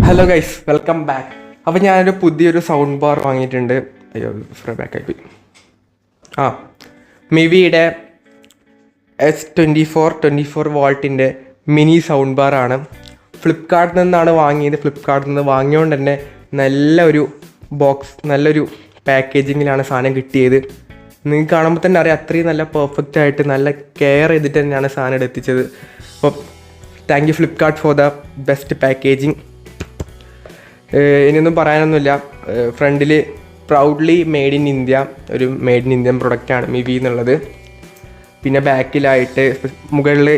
Hello guys, welcome back. അപ്പോൾ ഞാനൊരു പുതിയൊരു സൗണ്ട് ബാർ വാങ്ങിയിട്ടുണ്ട്. അയ്യോ, ഫ്രൈ ബാക്ക് ആയിപ്പോയി. മിവിയുടെ S24 വോൾട്ടിൻ്റെ മിനി സൗണ്ട് ബാറാണ്. ഫ്ലിപ്കാർട്ടിൽ നിന്നാണ് വാങ്ങിയത്. ഫ്ലിപ്കാർട്ടിൽ നിന്ന് വാങ്ങിയോണ്ട് തന്നെ നല്ലൊരു ബോക്സ്, നല്ലൊരു പാക്കേജിങ്ങിലാണ് സാധനം കിട്ടിയത്. നിങ്ങൾക്ക് കാണുമ്പോൾ തന്നെ അറിയാം, അത്രയും നല്ല പെർഫെക്റ്റ് ആയിട്ട് നല്ല കെയർ ചെയ്തിട്ട് തന്നെയാണ് സാധനം ഇവിടെ എത്തിച്ചത്. അപ്പോൾ thank you Flipkart for the best packaging. ഇനിയൊന്നും പറയാനൊന്നുമില്ല. ഫ്രണ്ടിൽ പ്രൗഡ്ലി മെയ്ഡ് ഇൻ ഇന്ത്യ, ഒരു മെയ്ഡ് ഇൻ ഇന്ത്യൻ പ്രൊഡക്റ്റാണ് മിവി എന്നുള്ളത്. പിന്നെ ബാക്കിലായിട്ട് മുകളിൽ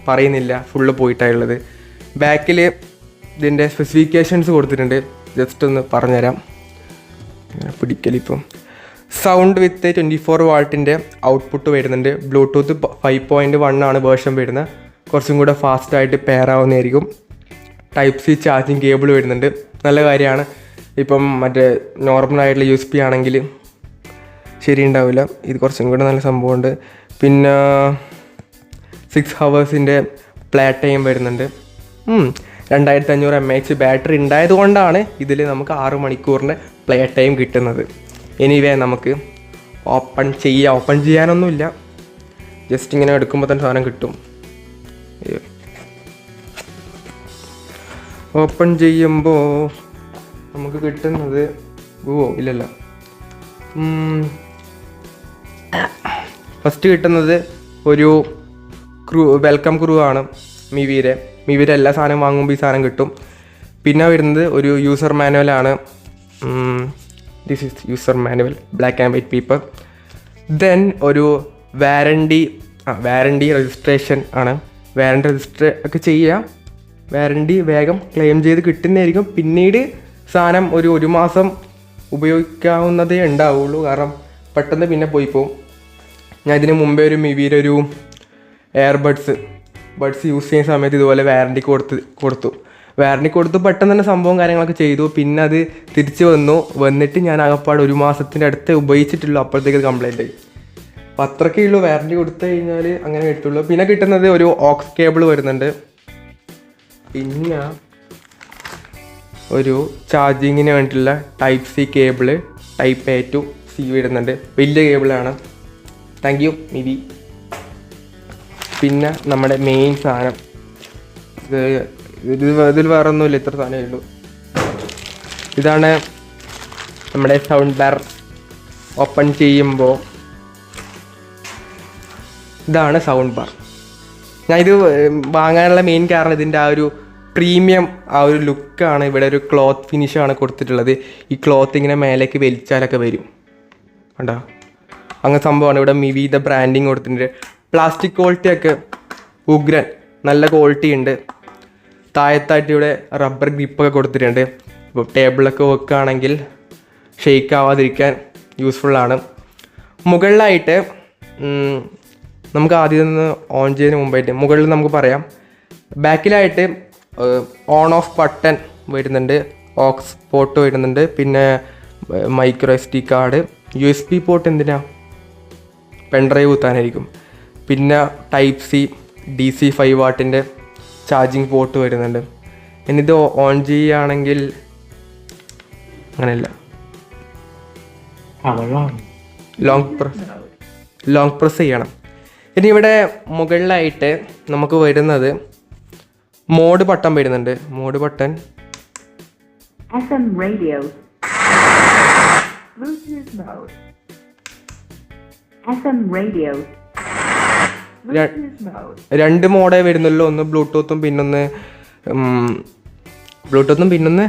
പറയുന്നില്ല, ഫുള്ള് പോയിട്ടാണുള്ളത്. ബാക്കിൽ ഇതിൻ്റെ സ്പെസിഫിക്കേഷൻസ് കൊടുത്തിട്ടുണ്ട്. ജസ്റ്റ് ഒന്ന് പറഞ്ഞുതരാം. പിടിക്കലിപ്പം സൗണ്ട് വിത്ത് 24 വാൾട്ടിൻ്റെ ഔട്ട്പുട്ട് വരുന്നുണ്ട്. ബ്ലൂടൂത്ത് 5.1 ആണ് വേർഷൻ വരുന്നത്. കുറച്ചും കൂടെ ഫാസ്റ്റായിട്ട് പെയർ ആവുന്നതായിരിക്കും. ടൈപ്പ് സി ചാർജിങ് കേബിൾ വരുന്നുണ്ട്. നല്ല കാര്യമാണ്. ഇപ്പം മറ്റേ നോർമലായിട്ടുള്ള USB ആണെങ്കിൽ ശരിയുണ്ടാവില്ല. ഇത് കുറച്ചും കൂടെ നല്ല സംഭവമുണ്ട്. പിന്നെ 6 ഹവേഴ്സിൻ്റെ പ്ലേ ടൈം വരുന്നുണ്ട്. 2500 mAh ബാറ്ററി ഉണ്ടായത് കൊണ്ടാണ് ഇതിൽ നമുക്ക് 6 മണിക്കൂറിൻ്റെ പ്ലേ ടൈം കിട്ടുന്നത്. എനിവേ നമുക്ക് ഓപ്പൺ ചെയ്യാനൊന്നുമില്ല. ജസ്റ്റ് ഇങ്ങനെ എടുക്കുമ്പോൾ തന്നെ സാധനം കിട്ടും. ഓപ്പൺ ചെയ്യുമ്പോൾ നമുക്ക് കിട്ടുന്നത് ഇല്ലല്ല. ഫസ്റ്റ് കിട്ടുന്നത് ഒരു വെൽക്കം ക്രൂ ആണ്. മിവിയുടെ എല്ലാ സാധനം വാങ്ങുമ്പോൾ ഈ സാധനം കിട്ടും. പിന്നെ വരുന്നത് ഒരു യൂസർ മാനുവലാണ്. This is user manual, black and white paper. Then ഒരു വാറണ്ടി രജിസ്ട്രേഷൻ ആണ്. വാറണ്ടി രജിസ്റ്റർ ഒക്കെ ചെയ്യാം. വാറണ്ടി വേഗം ക്ലെയിം ചെയ്ത് കിട്ടുന്നതായിരിക്കും. പിന്നീട് സാധനം ഒരു മാസം ഉപയോഗിക്കാവുന്നതേ ഉണ്ടാവുള്ളൂ. കാരണം പെട്ടെന്ന് പിന്നെ പോയി പോകും. ഞാൻ ഇതിന് മുമ്പേ ഒരു മിവിയുടെ ഒരു ബഡ്സ് യൂസ് ചെയ്യുന്ന സമയത്ത് ഇതുപോലെ വാറണ്ടി കൊടുത്തു പെട്ടെന്ന് തന്നെ സംഭവം കാര്യങ്ങളൊക്കെ ചെയ്തു. പിന്നെ അത് തിരിച്ച് വന്നിട്ട് ഞാൻ ആകപ്പാട് ഒരു മാസത്തിൻ്റെ അടുത്ത് ഉപയോഗിച്ചിട്ടുള്ളൂ. അപ്പോഴത്തേക്ക് കംപ്ലൈൻ്റ് ആയി. അപ്പോൾ അത്രയ്ക്കേ ഉള്ളൂ. വാറണ്ടി കൊടുത്തു കഴിഞ്ഞാൽ അങ്ങനെ കിട്ടുള്ളൂ. പിന്നെ കിട്ടുന്നത് ഒരു ഓക്സ് കേബിൾ വരുന്നുണ്ട്. പിന്നെ ഒരു ചാർജിങ്ങിന് വേണ്ടിയിട്ടുള്ള type C cable, type A to C വരുന്നുണ്ട്. വലിയ കേബിളാണ്. Thank you Mivi. പിന്നെ നമ്മുടെ മെയിൻ സാധനം ഇതിൽ വേറെ ഒന്നുമില്ല, ഇത്ര സാധനമേ ഉള്ളൂ. ഇതാണ് നമ്മുടെ സൗണ്ട് ബാർ. ഓപ്പൺ ചെയ്യുമ്പോൾ ഇതാണ് സൗണ്ട് ബാർ. ഞാൻ ഇത് വാങ്ങാനുള്ള മെയിൻ കാരണം ഇതിൻ്റെ ആ ഒരു പ്രീമിയം ഒരു ലുക്കാണ്. ഇവിടെ ഒരു ക്ലോത്ത് ഫിനിഷാണ് കൊടുത്തിട്ടുള്ളത്. ഈ ക്ലോത്ത് ഇങ്ങനെ മേലേക്ക് വലിച്ചാലൊക്കെ വരും. കണ്ടോ, അങ്ങനെ സംഭവമാണ്. ഇവിടെ മിവിയുടെ ബ്രാൻഡിങ് കൊടുത്തിട്ടുണ്ട്. പ്ലാസ്റ്റിക് ക്വാളിറ്റിയൊക്കെ ഉഗ്രൻ, നല്ല ക്വാളിറ്റി ഉണ്ട്. താഴത്തായിട്ട് ഇവിടെ റബ്ബർ ഗ്രിപ്പൊക്കെ കൊടുത്തിട്ടുണ്ട്. ഇപ്പോൾ ടേബിളൊക്കെ വെക്കുകയാണെങ്കിൽ ഷെയ്ക്ക് ആവാതിരിക്കാൻ യൂസ്ഫുള്ളാണ്. മുകളിലായിട്ട് നമുക്ക് ആദ്യം നിന്ന് ഓൺ ചെയ്യുന്നതിന് മുമ്പായിട്ട് മുകളിൽ നമുക്ക് പറയാം. ബാക്കിലായിട്ട് ഓൺ ഓഫ് ബട്ടൺ വരുന്നുണ്ട്. ഓക്സ് പോർട്ട് വരുന്നുണ്ട്. പിന്നെ micro SD card, USB port എന്തിനാ, പെൻഡ്രൈവ് കുത്താനായിരിക്കും. പിന്നെ ടൈപ്പ് സി DC 5 വാട്ടിൻ്റെ ചാർജിങ് പോർട്ട് വരുന്നുണ്ട്. ഇനിയിത് ഓൺ ചെയ്യുകയാണെങ്കിൽ അങ്ങനെയല്ല, ലോങ് പ്രസ് ചെയ്യണം. ഇനി ഇവിടെ മുകളിലായിട്ട് നമുക്ക് വരുന്നത് മോഡ് ബട്ടൺ വരുന്നുണ്ട്. Mode button FM radio, Bluetooth mode, FM radio, Bluetooth mode. 2 മോഡേ വരുന്നുള്ളൂ. ഒന്ന് ബ്ലൂടൂത്തും പിന്നൊന്ന്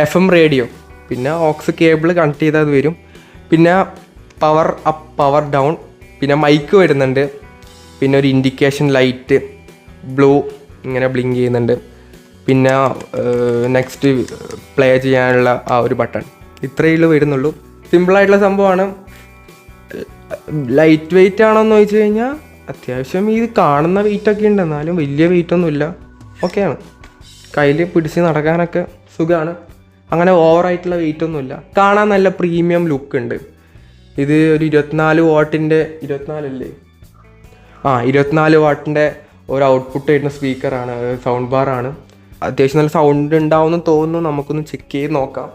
FM റേഡിയോ. പിന്നെ ഓക്സ് കേബിൾ കണക്ട് ചെയ്താൽ അത് വരും. പിന്നെ പവർ അപ്പ്, പവർ ഡൗൺ. പിന്നെ മൈക്ക് വരുന്നുണ്ട്. പിന്നെ ഒരു ഇൻഡിക്കേഷൻ ലൈറ്റ് ബ്ലൂ ഇങ്ങനെ ബ്ലിങ്ക് ചെയ്യുന്നുണ്ട്. പിന്നെ നെക്സ്റ്റ് പ്ലേ ചെയ്യാനുള്ള ആ ഒരു ബട്ടൺ. ഇത്രയേ വരുന്നുള്ളൂ. സിമ്പിളായിട്ടുള്ള സംഭവമാണ്. ലൈറ്റ് വെയിറ്റ് ആണോയെന്ന് ചോദിച്ചു കഴിഞ്ഞാൽ അത്യാവശ്യം ഇത് കാണുന്ന വെയിറ്റൊക്കെ ഉണ്ട്. എന്നാലും വലിയ വെയിറ്റൊന്നുമില്ല. ഓക്കെയാണ്. കയ്യിൽ പിടിച്ച് നടക്കാനൊക്കെ സുഖമാണ്. അങ്ങനെ ഓവറായിട്ടുള്ള വെയിറ്റൊന്നുമില്ല. കാണാൻ നല്ല പ്രീമിയം ലുക്ക് ഉണ്ട്. ഇത് ഒരു 24 വാട്ടിൻ്റെ 24 വാട്ടിൻ്റെ ഒരു ഔട്ട്പുട്ട് വരുന്ന സ്പീക്കറാണ്, സൗണ്ട് ബാറാണ്. അത്യാവശ്യം നല്ല സൗണ്ട് ഉണ്ടാവുമെന്ന് തോന്നുന്നു. നമുക്കൊന്ന് ചെക്ക് ചെയ്ത് നോക്കാം.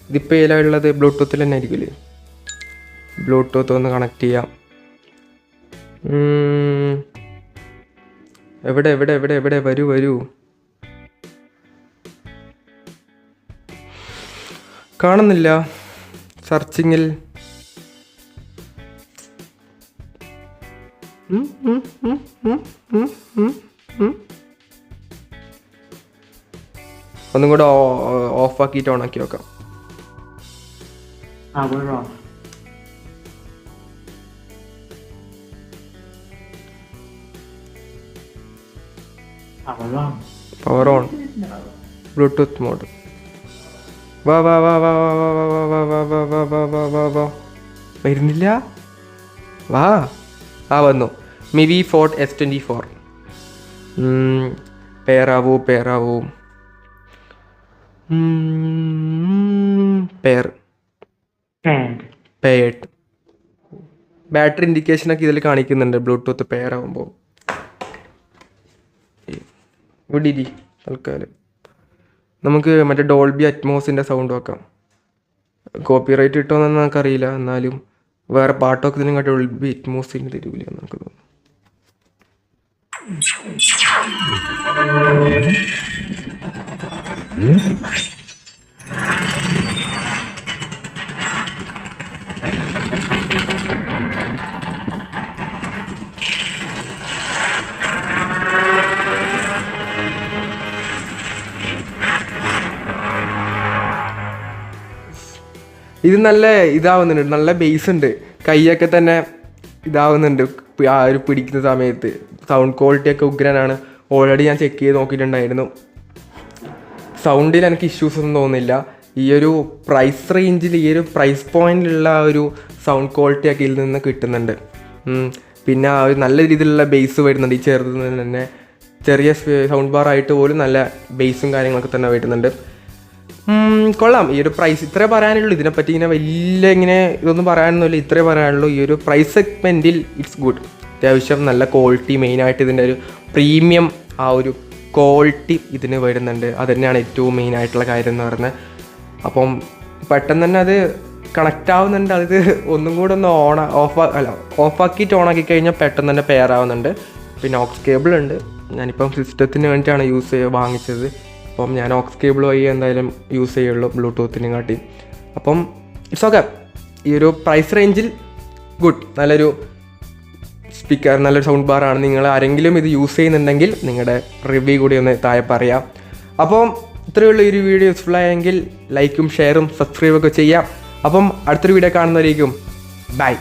ഇതിപ്പോൾ ഏതാണ് ഉള്ളത്? ബ്ലൂടൂത്തിൽ തന്നെ ആയിരിക്കില്ലേ? ബ്ലൂടൂത്ത് ഒന്ന് കണക്ട് ചെയ്യാം. എവിടെ എവിടെ എവിടെ എവിടെ വരൂ വരൂ. കാണുന്നില്ല സെർച്ചിങ്ങിൽ. ഒന്നും കൂടെ ഓഫ് ആക്കിയിട്ട് ഓൺ ആക്കി നോക്കാം. Power off. Power on. Power on. Bluetooth mode. വാ വാ വാ വാ വാ വാ വാ വാ വാ വാ വാ വാ വാ വാ വാ. വരുന്നില്ല. വാ. വന്നു. Mivi fort S24. പേരാവൂ പേരാവൂ. പേർ പേഡ്. ബാറ്ററി ഇൻഡിക്കേഷനൊക്കെ ഇതിൽ കാണിക്കുന്നുണ്ട് ബ്ലൂടൂത്ത് പെയർ ആകുമ്പോൾ. ഇവിടെ ഇരി തൽക്കാലം. നമുക്ക് മറ്റേ ഡോൾബി അറ്റ്മോസിൻ്റെ സൗണ്ട് വെക്കാം. കോപ്പിറൈറ്റ് കിട്ടുമെന്ന് നമുക്കറിയില്ല, എന്നാലും വേറെ പാട്ടൊക്കെ ഇതിനും ഡോൾബി അറ്റ്മോസിന് തരൂല നമുക്ക് തോന്നുന്നു. ഇത് നല്ല ഇതാവുന്നുണ്ട്, നല്ല ബേസ് ഉണ്ട്. കൈയൊക്കെ തന്നെ ഇതാവുന്നുണ്ട് ആ ഒരു പിടിക്കുന്ന സമയത്ത്. സൗണ്ട് ക്വാളിറ്റിയൊക്കെ ഉഗ്രനാണ്. ഓൾറെഡി ഞാൻ ചെക്ക് ചെയ്ത് നോക്കിയിട്ടുണ്ടായിരുന്നു. സൗണ്ടിൽ എനിക്ക് ഇഷ്യൂസ് ഒന്നും തോന്നുന്നില്ല. ഈ ഒരു പ്രൈസ് റേഞ്ചിൽ, ഈ ഒരു പ്രൈസ് പോയിന്റിലുള്ള ഒരു സൗണ്ട് ക്വാളിറ്റിയൊക്കെ ഇതിൽ നിന്ന് കിട്ടുന്നുണ്ട്. പിന്നെ ആ ഒരു നല്ല രീതിയിലുള്ള ബേസ് വരുന്നുണ്ട്. ഈ ചെറുതിൽ തന്നെ ചെറിയ സൗണ്ട് ബാർ ആയിട്ട് പോലും നല്ല ബേസും കാര്യങ്ങളൊക്കെ തന്നെ വരുന്നുണ്ട്. കൊള്ളാം. ഈ ഒരു പ്രൈസ് ഇത്രേ പറയാനുള്ളൂ. ഇതിനെപ്പറ്റി ഇങ്ങനെ വലിയ ഇങ്ങനെ ഇതൊന്നും പറയാനൊന്നുമില്ല, ഇത്രേ പറയാനുള്ളൂ. ഈ ഒരു പ്രൈസ് സെഗ്മെൻറ്റിൽ ഇറ്റ്സ് ഗുഡ്. അത്യാവശ്യം നല്ല ക്വാളിറ്റി, മെയിനായിട്ട് ഇതിൻ്റെ ഒരു പ്രീമിയം ആ ഒരു ക്വാളിറ്റി ഇതിന് വരുന്നുണ്ട്. അത് തന്നെയാണ് ഏറ്റവും മെയിനായിട്ടുള്ള കാര്യം എന്ന് പറയുന്നത്. അപ്പം പെട്ടെന്ന് തന്നെ അത് കണക്റ്റ് ആവുന്നുണ്ട്. അത് ഒന്നും കൂടെ ഒന്ന് ഓഫാക്കിയിട്ട് ഓണാക്കി കഴിഞ്ഞാൽ പെട്ടെന്ന് തന്നെ പെയർ ആവുന്നുണ്ട്. പിന്നെ ഓക്സ് കേബിൾ ഉണ്ട്. ഞാനിപ്പം സിസ്റ്റത്തിന് വേണ്ടിയിട്ടാണ് വാങ്ങിച്ചത്. അപ്പം ഞാൻ ഓക്സ് കേബിൾ വഴി എന്തായാലും യൂസ് ചെയ്യുള്ളൂ ബ്ലൂടൂത്തിനും കാട്ടി. അപ്പം ഇറ്റ്സ് ഓക്കെ. ഈ ഒരു പ്രൈസ് റേഞ്ചിൽ ഗുഡ്. നല്ലൊരു സ്പീക്കർ, നല്ലൊരു സൗണ്ട് ബാറാണ്. നിങ്ങൾ ആരെങ്കിലും ഇത് യൂസ് ചെയ്യുന്നുണ്ടെങ്കിൽ നിങ്ങളുടെ റിവ്യൂ കൂടി ഒന്ന് താഴെ പറയാം. അപ്പം ഇത്രയുള്ള ഈ ഒരു വീഡിയോ യൂസ്ഫുൾ ആയെങ്കിൽ ലൈക്കും ഷെയറും സബ്സ്ക്രൈബൊക്കെ ചെയ്യാം. അപ്പം അടുത്തൊരു വീഡിയോ കാണുന്നവരേക്കും ബൈ.